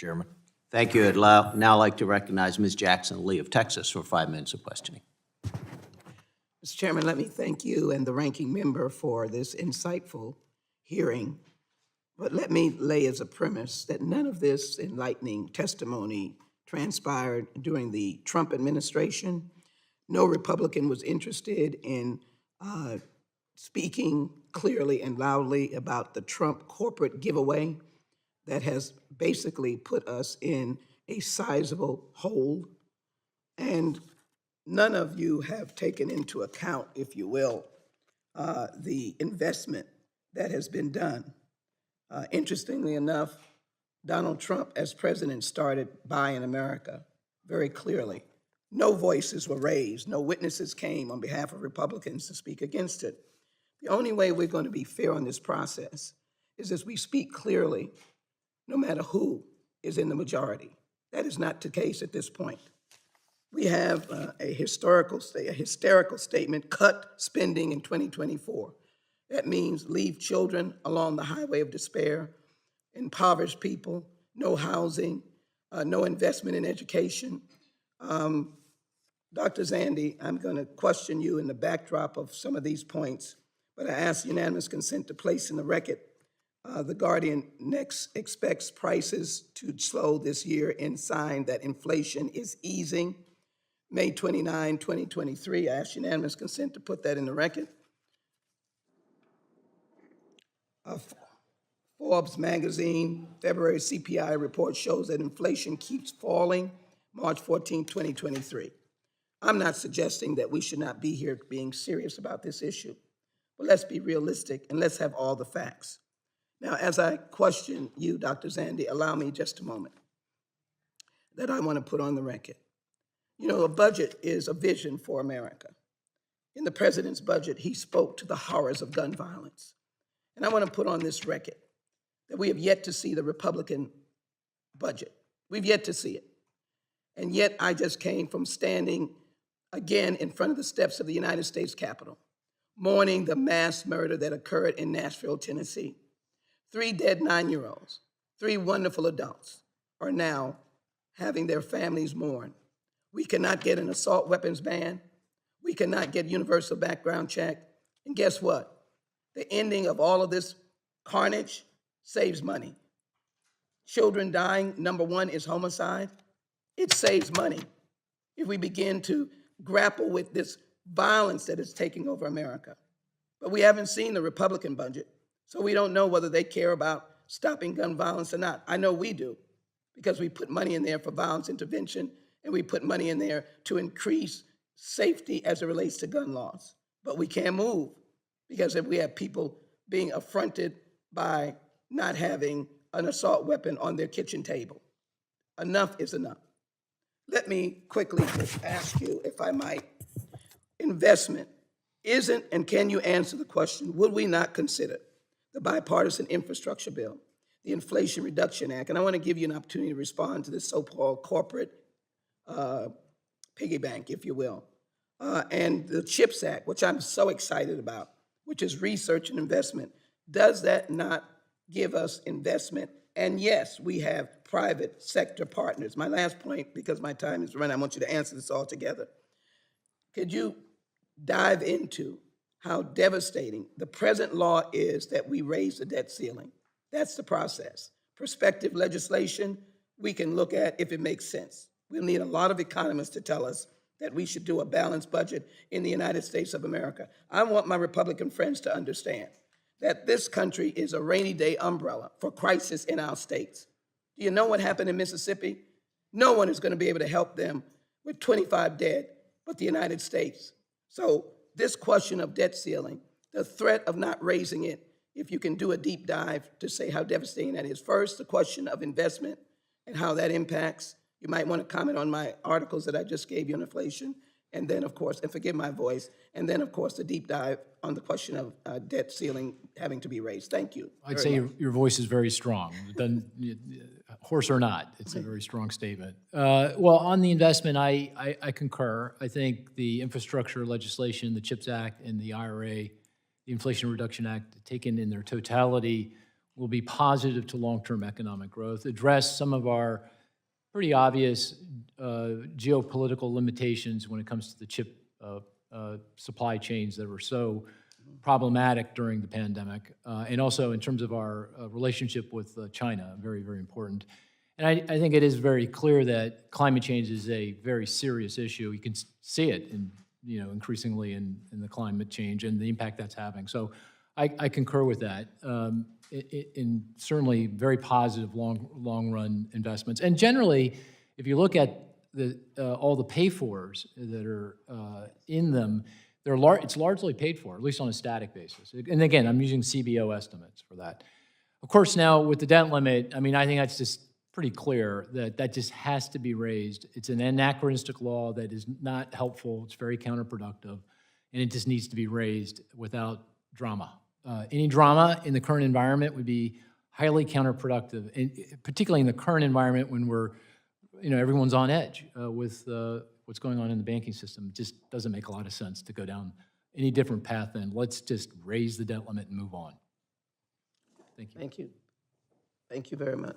Chairman. Thank you. I'd now like to recognize Ms. Jackson Lee of Texas for 5 minutes of questioning. Mr. Chairman, let me thank you and the ranking member for this insightful hearing. But let me lay as a premise that none of this enlightening testimony transpired during the Trump administration. No Republican was interested in speaking clearly and loudly about the Trump corporate giveaway that has basically put us in a sizable hole. And none of you have taken into account, if you will, the investment that has been done. Interestingly enough, Donald Trump, as president, started Buy in America very clearly. No voices were raised, no witnesses came on behalf of Republicans to speak against it. The only way we're going to be fair on this process is as we speak clearly, no matter who is in the majority. That is not the case at this point. We have a hysterical statement, cut spending in 2024. That means leave children along the highway of despair, impoverish people, no housing, no investment in education. Dr. Zandi, I'm going to question you in the backdrop of some of these points, but I ask unanimous consent to place in the record. The Guardian next expects prices to slow this year and sign that inflation is easing. May 29, 2023, I ask unanimous consent to put that in the record. Forbes magazine, February CPI report shows that inflation keeps falling, March 14, 2023. I'm not suggesting that we should not be here being serious about this issue, but let's be realistic and let's have all the facts. Now, as I question you, Dr. Zandi, allow me just a moment that I want to put on the record. You know, a budget is a vision for America. In the president's budget, he spoke to the horrors of gun violence. And I want to put on this record that we have yet to see the Republican budget. We've yet to see it. And yet I just came from standing again in front of the steps of the United States Capitol, mourning the mass murder that occurred in Nashville, Tennessee. 3 dead 9-year-olds, 3 wonderful adults are now having their families mourn. We cannot get an assault weapons ban. We cannot get universal background check. And guess what? The ending of all of this carnage saves money. Children dying, number one, is homicide. It saves money if we begin to grapple with this violence that is taking over America. But we haven't seen the Republican budget, so we don't know whether they care about stopping gun violence or not. I know we do, because we put money in there for violence intervention, and we put money in there to increase safety as it relates to gun laws. But we can't move, because if we have people being affronted by not having an assault weapon on their kitchen table, enough is enough. Let me quickly just ask you, if I might, investment isn't, and can you answer the question, would we not consider the bipartisan infrastructure bill, the Inflation Reduction Act? And I want to give you an opportunity to respond to this so-called corporate piggy bank, if you will, and the CHIPS Act, which I'm so excited about, which is research and investment. Does that not give us investment? And yes, we have private sector partners. My last point, because my time is running, I want you to answer this all together. Could you dive into how devastating the present law is that we raise the debt ceiling? That's the process. Prospective legislation, we can look at if it makes sense. We'll need a lot of economists to tell us that we should do a balanced budget in the United States of America. I want my Republican friends to understand that this country is a rainy day umbrella for crisis in our states. Do you know what happened in Mississippi? No one is going to be able to help them with 25 dead but the United States. So this question of debt ceiling, the threat of not raising it, if you can do a deep dive to say how devastating that is. First, the question of investment and how that impacts. You might want to comment on my articles that I just gave you on inflation. And then, of course, and forgive my voice, and then, of course, the deep dive on the question of debt ceiling having to be raised. Thank you. I'd say your voice is very strong. Then, horse or not, it's a very strong statement. Well, on the investment, I concur. I think the infrastructure legislation, the CHIPS Act, and the IRA, the Inflation Reduction Act, taken in their totality, will be positive to long-term economic growth, address some of our pretty obvious geopolitical limitations when it comes to the chip supply chains that were so problematic during the pandemic, and also in terms of our relationship with China, very, very important. And I think it is very clear that climate change is a very serious issue. You can see it in, increasingly in the climate change and the impact that's having. So I concur with that. In certainly very positive long-run investments. And generally, if you look at all the pay-fors that are in them, it's largely paid for, at least on a static basis. And again, I'm using CBO estimates for that. Of course, now with the debt limit, I mean, I think that's just pretty clear that just has to be raised. It's an anachronistic law that is not helpful. It's very counterproductive, and it just needs to be raised without drama. Any drama in the current environment would be highly counterproductive, and particularly in the current environment when we're, everyone's on edge with what's going on in the banking system. It just doesn't make a lot of sense to go down any different path than let's just raise the debt limit and move on. Thank you. Thank you. Thank you very much.